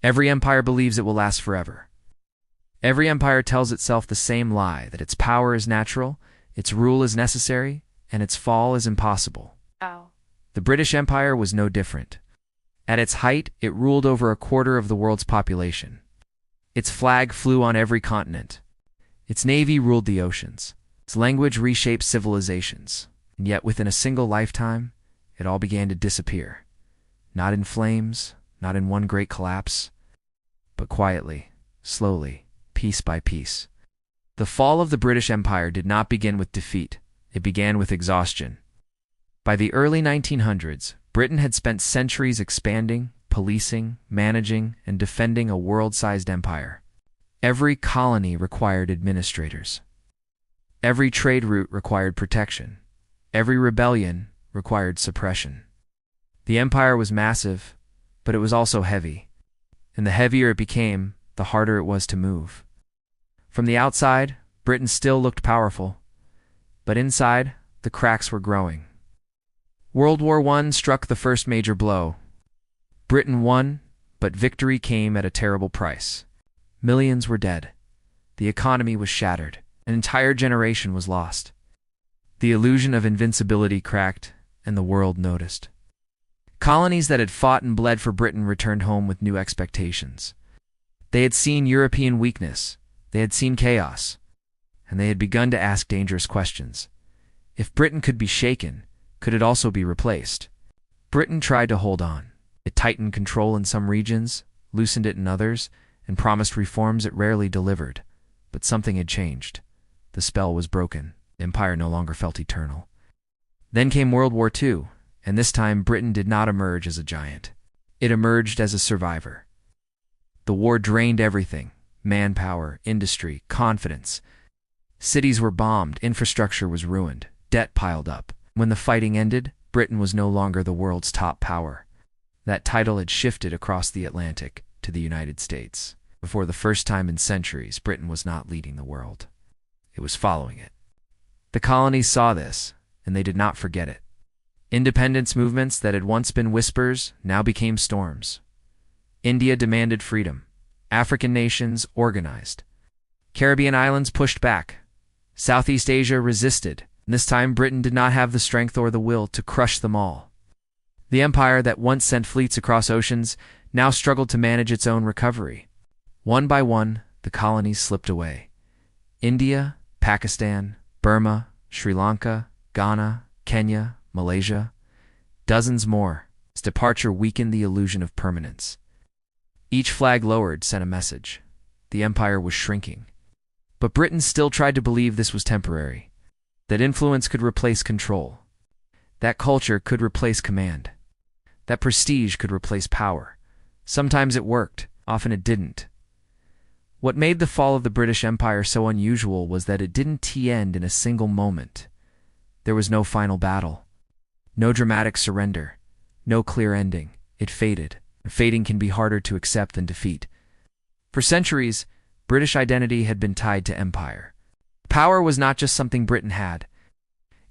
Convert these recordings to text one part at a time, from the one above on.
Every empire believes it will last forever. Every empire tells itself the same lie, that its power is natural, its rule is necessary, and its fall is impossible. Wow. The British Empire was no different. At its height, it ruled over a quarter of the world's population. Its flag flew on every continent. Its navy ruled the oceans. Its language reshaped civilizations. And yet within a single lifetime, it all began to disappear. Not in flames, not in one great collapse, but quietly, slowly, piece by piece. The fall of the British Empire did not begin with defeat. It began with exhaustion. By the early 1900s, Britain had spent centuries expanding, policing, managing, and defending a world-sized empire. Every colony required administrators. Every trade route required protection. Every rebellion required suppression. The empire was massive, but it was also heavy. And the heavier it became, the harder it was to move. From the outside, Britain still looked powerful, but inside, the cracks were growing. World War I struck the first major blow. Britain won, but victory came at a terrible price. Millions were dead. The economy was shattered. An entire generation was lost. The illusion of invincibility cracked, and the world noticed. Colonies that had fought and bled for Britain returned home with new expectations. They had seen European weakness, they had seen chaos, and they had begun to ask dangerous questions. If Britain could be shaken, could it also be replaced? Britain tried to hold on. It tightened control in some regions, loosened it in others, and promised reforms it rarely delivered. But something had changed. The spell was broken. The empire no longer felt eternal. Then came World War II, and this time Britain did not emerge as a giant. It emerged as a survivor. The war drained everything: manpower, industry, confidence. Cities were bombed, infrastructure was ruined, debt piled up. When the fighting ended, Britain was no longer the world's top power. That title had shifted across the Atlantic to the United States. For the first time in centuries, Britain was not leading the world. It was following it. The colonies saw this, and they did not forget it. Independence movements that had once been whispers now became storms. India demanded freedom. African nations organized. Caribbean islands pushed back. Southeast Asia resisted. And this time Britain did not have the strength or the will to crush them all. The empire that once sent fleets across oceans now struggled to manage its own recovery. One by one, the colonies slipped away. India, Pakistan, Burma, Sri Lanka, Ghana, Kenya, Malaysia, dozens more. Its departure weakened the illusion of permanence. Each flag lowered sent a message. The empire was shrinking. But Britain still tried to believe this was temporary, that influence could replace control, that culture could replace command, that prestige could replace power. Sometimes it worked, often it didn't. What made the fall of the British Empire so unusual was that it didn't end in a single moment. There was no final battle, no dramatic surrender, no clear ending. It faded. Fading can be harder to accept than defeat. For centuries, British identity had been tied to empire. Power was not just something Britain had.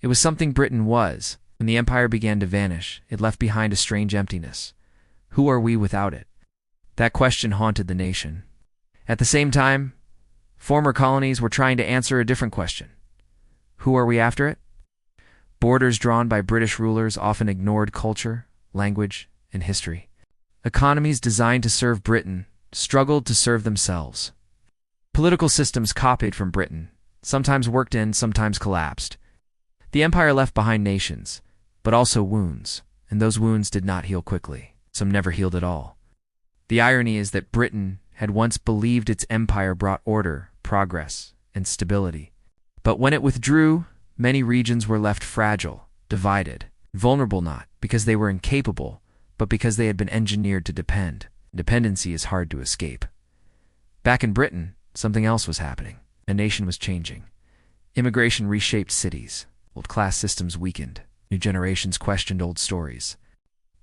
It was something Britain was. When the empire began to vanish, it left behind a strange emptiness. Who are we without it? That question haunted the nation. At the same time, former colonies were trying to answer a different question. Who are we after it? Borders drawn by British rulers often ignored culture, language, and history. Economies designed to serve Britain struggled to serve themselves. Political systems copied from Britain, sometimes worked in, sometimes collapsed. The empire left behind nations, but also wounds, and those wounds did not heal quickly. Some never healed at all. The irony is that Britain had once believed its empire brought order, progress, and stability. But when it withdrew, many regions were left fragile, divided, vulnerable not because they were incapable, but because they had been engineered to depend. Dependency is hard to escape. Back in Britain, something else was happening. A nation was changing. Immigration reshaped cities. Old class systems weakened. New generations questioned old stories.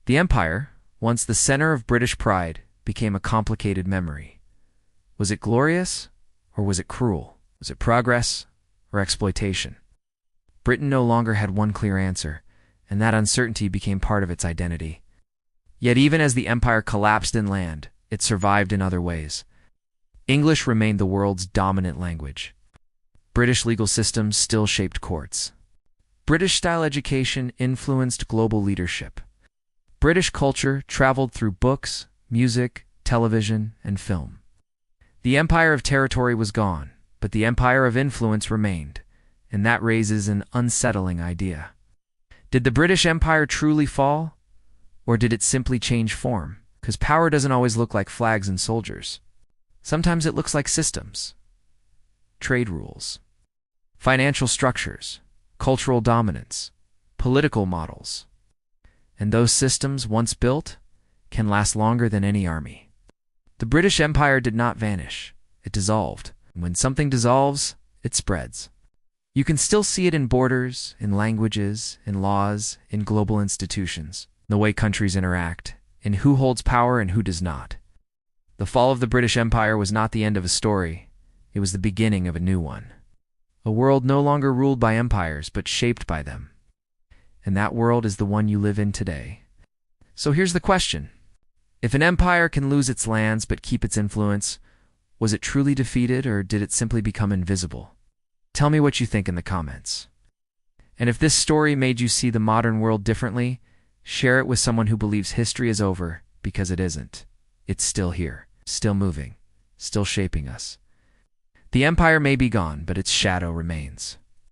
The empire, once the center of British pride, became a complicated memory. Was it glorious, or was it cruel? Was it progress, or exploitation? Britain no longer had one clear answer, and that uncertainty became part of its identity. Yet even as the empire collapsed inland, it survived in other ways. English remained the world's dominant language. British legal systems still shaped courts. British-style education influenced global leadership. British culture traveled through books, music, television, and film. The empire of territory was gone, but the empire of influence remained, and that raises an unsettling idea. Did the British Empire truly fall, or did it simply change form? Because power doesn't always look like flags and soldiers. Sometimes it looks like systems, trade rules, financial structures, cultural dominance, political models. And those systems, once built, can last longer than any army. The British Empire did not vanish. It dissolved. When something dissolves, it spreads. You can still see it in borders, in languages, in laws, in global institutions, the way countries interact, in who holds power and who does not. The fall of the British Empire was not the end of a story. It was the beginning of a new one. A world no longer ruled by empires, but shaped by them. And that world is the one you live in today. So here's the question. If an empire can lose its lands but keep its influence, was it truly defeated or did it simply become invisible? Tell me what you think in the comments. And if this story made you see the modern world differently, share it with someone who believes history is over, because it isn't. It's still here, still moving, still shaping us. The empire may be gone, but its shadow remains.